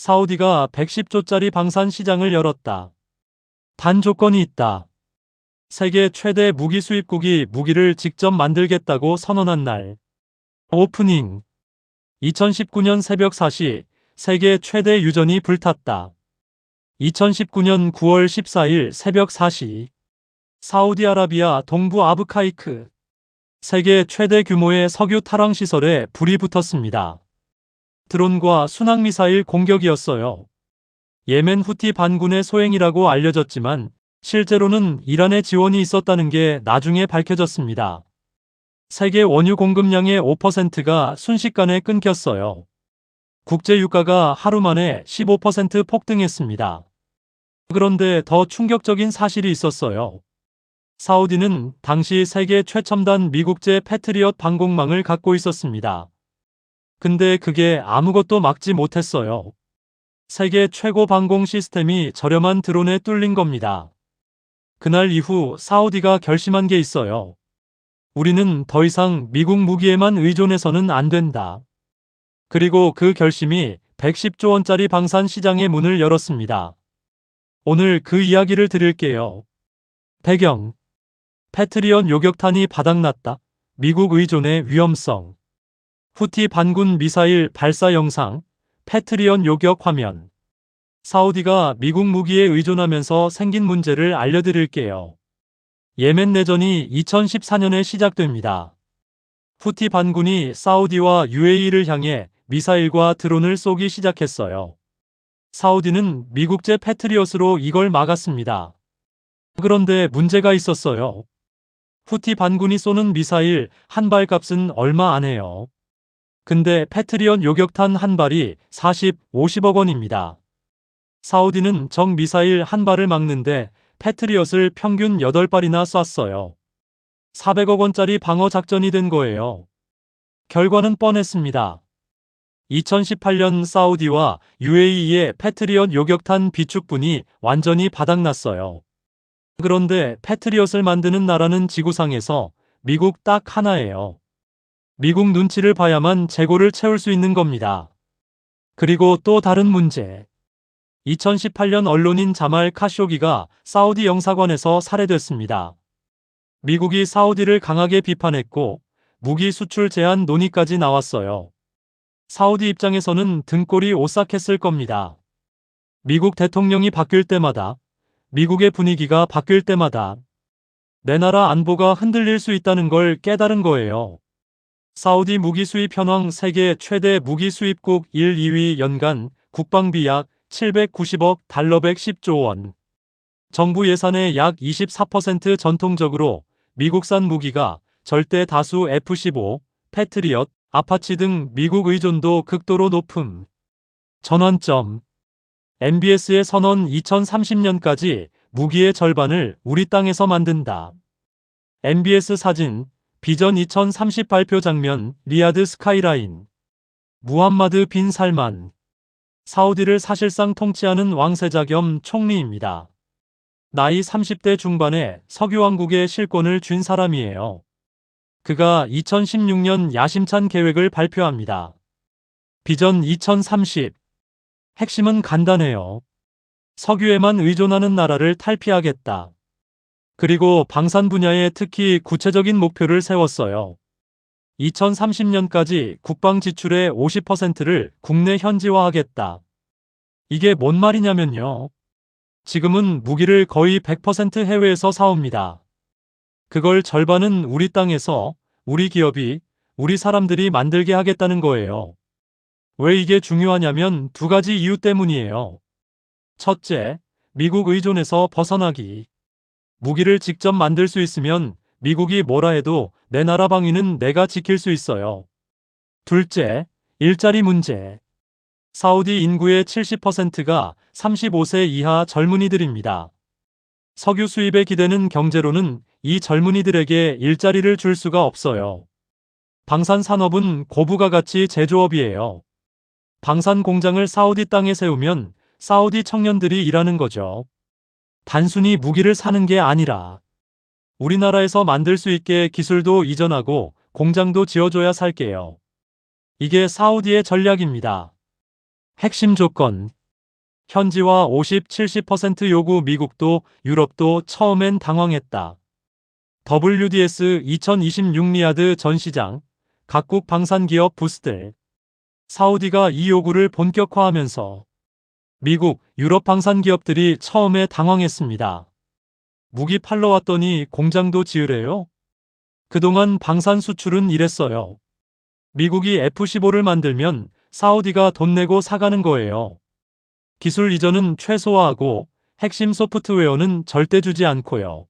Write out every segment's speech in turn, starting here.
사우디가 110조짜리 방산 시장을 열었다. 단 조건이 있다. 세계 최대 무기 수입국이 무기를 직접 만들겠다고 선언한 날. 오프닝. 2019년 새벽 4시 세계 최대 유전이 불탔다. 2019년 9월 14일 새벽 4시 사우디아라비아 동부 아브카이크 세계 최대 규모의 석유 탈황 시설에 불이 붙었습니다. 드론과 순항미사일 공격이었어요. 예멘 후티 반군의 소행이라고 알려졌지만 실제로는 이란의 지원이 있었다는 게 나중에 밝혀졌습니다. 세계 원유 공급량의 5%가 순식간에 끊겼어요. 국제 유가가 하루 만에 15% 폭등했습니다. 그런데 더 충격적인 사실이 있었어요. 사우디는 당시 세계 최첨단 미국제 패트리엇 방공망을 갖고 있었습니다. 근데 그게 아무것도 막지 못했어요. 세계 최고 방공 시스템이 저렴한 드론에 뚫린 겁니다. 그날 이후 사우디가 결심한 게 있어요. 우리는 더 이상 미국 무기에만 의존해서는 안 된다. 그리고 그 결심이 110조 원짜리 방산 시장의 문을 열었습니다. 오늘 그 이야기를 드릴게요. 배경. 패트리엇 요격탄이 바닥났다. 미국 의존의 위험성. 후티 반군 미사일 발사 영상. 패트리엇 요격 화면. 사우디가 미국 무기에 의존하면서 생긴 문제를 알려드릴게요. 예멘 내전이 2014년에 시작됩니다. 후티 반군이 사우디와 UAE를 향해 미사일과 드론을 쏘기 시작했어요. 사우디는 미국제 패트리엇으로 이걸 막았습니다. 그런데 문제가 있었어요. 후티 반군이 쏘는 미사일 한 발 값은 얼마 안 해요. 근데 패트리엇 요격탄 한 발이 50억 원입니다. 사우디는 적 미사일 한 발을 막는데 패트리엇을 평균 8발이나 쐈어요. 400억 원짜리 방어 작전이 된 거예요. 결과는 뻔했습니다. 2018년 사우디와 UAE의 패트리엇 요격탄 비축분이 완전히 바닥났어요. 그런데 패트리엇을 만드는 나라는 지구상에서 미국 딱 하나예요. 미국 눈치를 봐야만 재고를 채울 수 있는 겁니다. 그리고 또 다른 문제. 2018년 언론인 자말 카쇼기가 사우디 영사관에서 살해됐습니다. 미국이 사우디를 강하게 비판했고 무기 수출 제한 논의까지 나왔어요. 사우디 입장에서는 등골이 오싹했을 겁니다. 미국 대통령이 바뀔 때마다, 미국의 분위기가 바뀔 때마다 내 나라 안보가 흔들릴 수 있다는 걸 깨달은 거예요. 사우디 무기 수입 현황. 세계 최대 무기 수입국 1, 2위. 연간 국방비 약 790억 달러 110조 원. 정부 예산의 약 24%. 전통적으로 미국산 무기가 절대 다수 F-15, 패트리엇, 아파치 등 미국 의존도 극도로 높음. 전환점. MBS의 선언. 2030년까지 무기의 절반을 우리 땅에서 만든다. MBS 사진. 비전 2030 발표 장면. 리야드 스카이라인. 무함마드 빈 살만. 사우디를 사실상 통치하는 왕세자 겸 총리입니다. 나이 30대 중반에 석유왕국의 실권을 쥔 사람이에요. 그가 2016년 야심찬 계획을 발표합니다. 비전 2030. 핵심은 간단해요. 석유에만 의존하는 나라를 탈피하겠다. 그리고 방산 분야에 특히 구체적인 목표를 세웠어요. 2030년까지 국방 지출의 50%를 국내 현지화하겠다. 이게 뭔 말이냐면요. 지금은 무기를 거의 100% 해외에서 사옵니다. 그걸 절반은 우리 땅에서 우리 기업이, 우리 사람들이 만들게 하겠다는 거예요. 왜 이게 중요하냐면 두 가지 이유 때문이에요. 첫째, 미국 의존에서 벗어나기. 무기를 직접 만들 수 있으면 미국이 뭐라 해도 내 나라 방위는 내가 지킬 수 있어요. 둘째, 일자리 문제. 사우디 인구의 70%가 35세 이하 젊은이들입니다. 석유 수입에 기대는 경제로는 이 젊은이들에게 일자리를 줄 수가 없어요. 방산 산업은 고부가 가치 제조업이에요. 방산 공장을 사우디 땅에 세우면 사우디 청년들이 일하는 거죠. 단순히 무기를 사는 게 아니라 우리나라에서 만들 수 있게 기술도 이전하고 공장도 지어줘야 살게요. 이게 사우디의 전략입니다. 핵심 조건. 현지화 50-70% 요구. 미국도 유럽도 처음엔 당황했다. WDS 2026 리야드 전 시장, 각국 방산기업 부스들. 사우디가 이 요구를 본격화하면서 미국, 유럽 방산기업들이 처음에 당황했습니다. 무기 팔러 왔더니 공장도 지으래요? 그동안 방산 수출은 이랬어요. 미국이 F-15를 만들면 사우디가 돈 내고 사가는 거예요. 기술 이전은 최소화하고 핵심 소프트웨어는 절대 주지 않고요.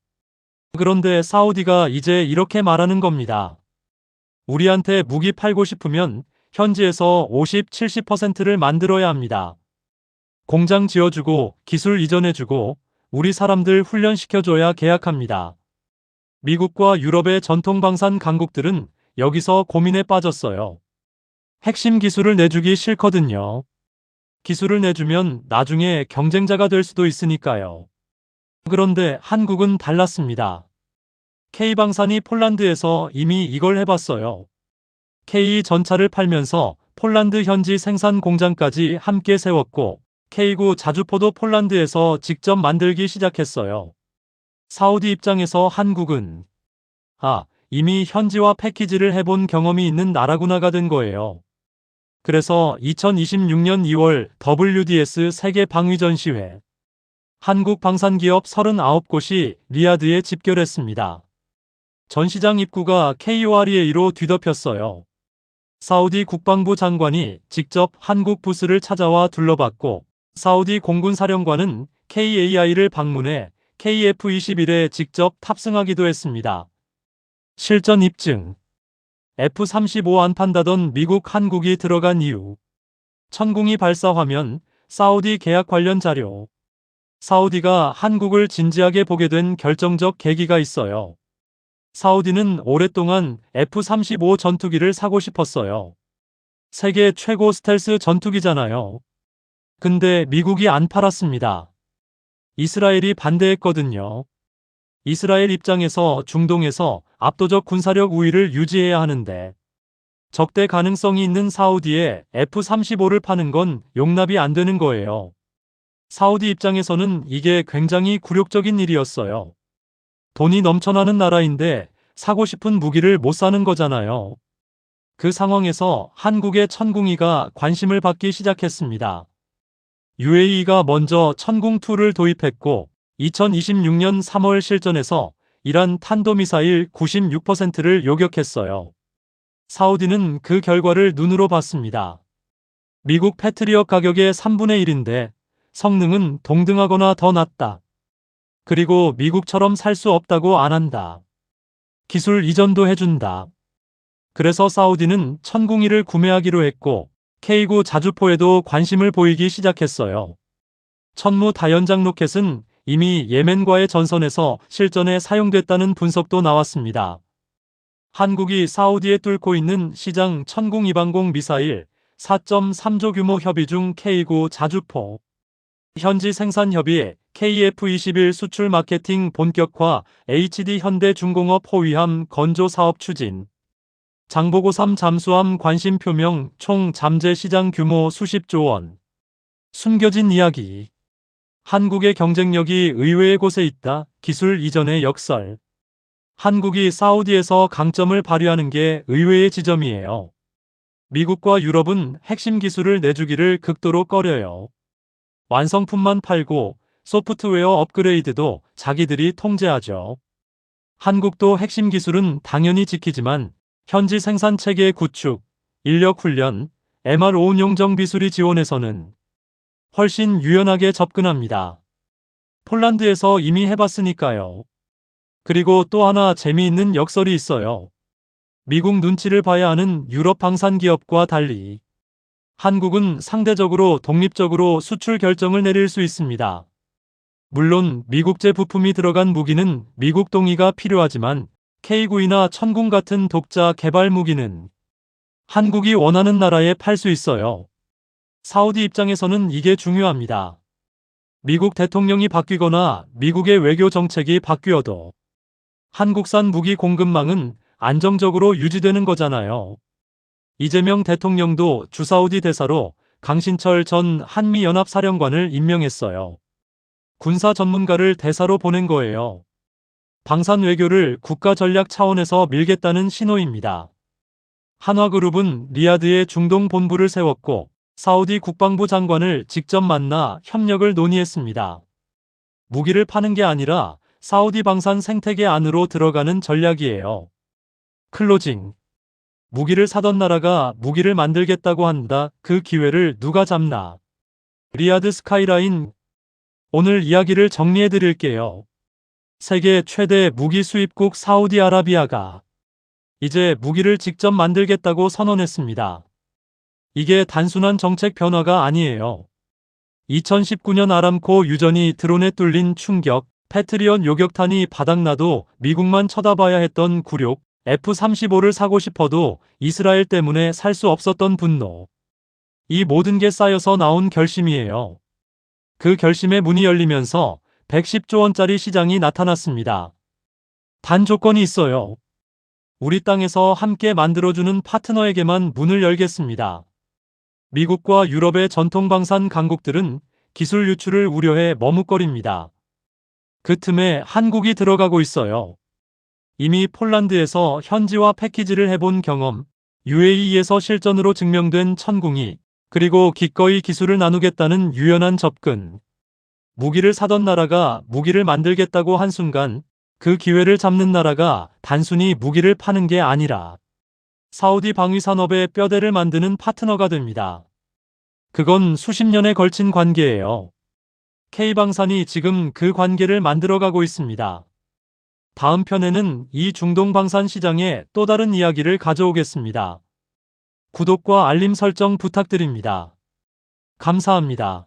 그런데 사우디가 이제 이렇게 말하는 겁니다. 우리한테 무기 팔고 싶으면 현지에서 50-70%를 만들어야 합니다. 공장 지어주고 기술 이전해주고 우리 사람들 훈련시켜줘야 계약합니다. 미국과 유럽의 전통 방산 강국들은 여기서 고민에 빠졌어요. 핵심 기술을 내주기 싫거든요. 기술을 내주면 나중에 경쟁자가 될 수도 있으니까요. 그런데 한국은 달랐습니다. K방산이 폴란드에서 이미 이걸 해봤어요. K 전차를 팔면서 폴란드 현지 생산 공장까지 함께 세웠고 K9 자주포도 폴란드에서 직접 만들기 시작했어요. 사우디 입장에서 한국은 이미 현지화 패키지를 해본 경험이 있는 나라구나가 된 거예요. 그래서 2026년 2월 WDS 세계 방위 전시회 한국 방산기업 39곳이 리야드에 집결했습니다. 전시장 입구가 KOREA로 뒤덮였어요. 사우디 국방부 장관이 직접 한국 부스를 찾아와 둘러봤고 사우디 공군 사령관은 KAI를 방문해 KF-21에 직접 탑승하기도 했습니다. 실전 입증. F-35 안 판다던 미국 한국이 들어간 이유. 천궁이 발사 화면, 사우디 계약 관련 자료. 사우디가 한국을 진지하게 보게 된 결정적 계기가 있어요. 사우디는 오랫동안 F-35 전투기를 사고 싶었어요. 세계 최고 스텔스 전투기잖아요. 근데 미국이 안 팔았습니다. 이스라엘이 반대했거든요. 이스라엘 입장에서 중동에서 압도적 군사력 우위를 유지해야 하는데 적대 가능성이 있는 사우디에 F-35를 파는 건 용납이 안 되는 거예요. 사우디 입장에서는 이게 굉장히 굴욕적인 일이었어요. 돈이 넘쳐나는 나라인데 사고 싶은 무기를 못 사는 거잖아요. 그 상황에서 한국의 천궁이가 관심을 받기 시작했습니다. UAE가 먼저 천궁2를 도입했고 2026년 3월 실전에서 이란 탄도미사일 96%를 요격했어요. 사우디는 그 결과를 눈으로 봤습니다. 미국 패트리엇 가격의 3분의 1인데 성능은 동등하거나 더 낮다. 그리고 미국처럼 살 수 없다고 안 한다. 기술 이전도 해준다. 그래서 사우디는 천궁이를 구매하기로 했고 K9 자주포에도 관심을 보이기 시작했어요. 천무 다연장 로켓은 이미 예멘과의 전선에서 실전에 사용됐다는 분석도 나왔습니다. 한국이 사우디에 뚫고 있는 시장 천궁 이방공 미사일 4.3조 규모 협의 중 K9 자주포. 현지 생산 협의 KF-21 수출 마케팅 본격화 HD 현대중공업 호위함 건조 사업 추진. 장보고3 잠수함 관심 표명 총 잠재 시장 규모 수십조 원. 숨겨진 이야기. 한국의 경쟁력이 의외의 곳에 있다. 기술 이전의 역설. 한국이 사우디에서 강점을 발휘하는 게 의외의 지점이에요. 미국과 유럽은 핵심 기술을 내주기를 극도로 꺼려요. 완성품만 팔고 소프트웨어 업그레이드도 자기들이 통제하죠. 한국도 핵심 기술은 당연히 지키지만 현지 생산 체계 구축, 인력 훈련, MRO 운용 정비수리 지원에서는 훨씬 유연하게 접근합니다. 폴란드에서 이미 해봤으니까요. 그리고 또 하나 재미있는 역설이 있어요. 미국 눈치를 봐야 하는 유럽 방산기업과 달리 한국은 상대적으로 독립적으로 수출 결정을 내릴 수 있습니다. 물론 미국제 부품이 들어간 무기는 미국 동의가 필요하지만 K9이나 천궁 같은 독자 개발 무기는 한국이 원하는 나라에 팔 수 있어요. 사우디 입장에서는 이게 중요합니다. 미국 대통령이 바뀌거나 미국의 외교 정책이 바뀌어도 한국산 무기 공급망은 안정적으로 유지되는 거잖아요. 이재명 대통령도 주사우디 대사로 강신철 전 한미연합사령관을 임명했어요. 군사 전문가를 대사로 보낸 거예요. 방산 외교를 국가 전략 차원에서 밀겠다는 신호입니다. 한화그룹은 리야드에 중동 본부를 세웠고 사우디 국방부 장관을 직접 만나 협력을 논의했습니다. 무기를 파는 게 아니라 사우디 방산 생태계 안으로 들어가는 전략이에요. 클로징. 무기를 사던 나라가 무기를 만들겠다고 한다. 그 기회를 누가 잡나? 리야드 스카이라인. 오늘 이야기를 정리해 드릴게요. 세계 최대 무기 수입국 사우디아라비아가 이제 무기를 직접 만들겠다고 선언했습니다. 이게 단순한 정책 변화가 아니에요. 2019년 아람코 유전이 드론에 뚫린 충격, 패트리엇 요격탄이 바닥나도 미국만 쳐다봐야 했던 굴욕, F-35를 사고 싶어도 이스라엘 때문에 살 수 없었던 분노. 이 모든 게 쌓여서 나온 결심이에요. 그 결심의 문이 열리면서 110조 원짜리 시장이 나타났습니다. 단 조건이 있어요. 우리 땅에서 함께 만들어주는 파트너에게만 문을 열겠습니다. 미국과 유럽의 전통 방산 강국들은 기술 유출을 우려해 머뭇거립니다. 그 틈에 한국이 들어가고 있어요. 이미 폴란드에서 현지화 패키지를 해본 경험, UAE에서 실전으로 증명된 천궁이, 그리고 기꺼이 기술을 나누겠다는 유연한 접근. 무기를 사던 나라가 무기를 만들겠다고 한순간 그 기회를 잡는 나라가 단순히 무기를 파는 게 아니라 사우디 방위산업의 뼈대를 만드는 파트너가 됩니다. 그건 수십 년에 걸친 관계예요. K방산이 지금 그 관계를 만들어가고 있습니다. 다음 편에는 이 중동 방산 시장의 또 다른 이야기를 가져오겠습니다. 구독과 알림 설정 부탁드립니다. 감사합니다.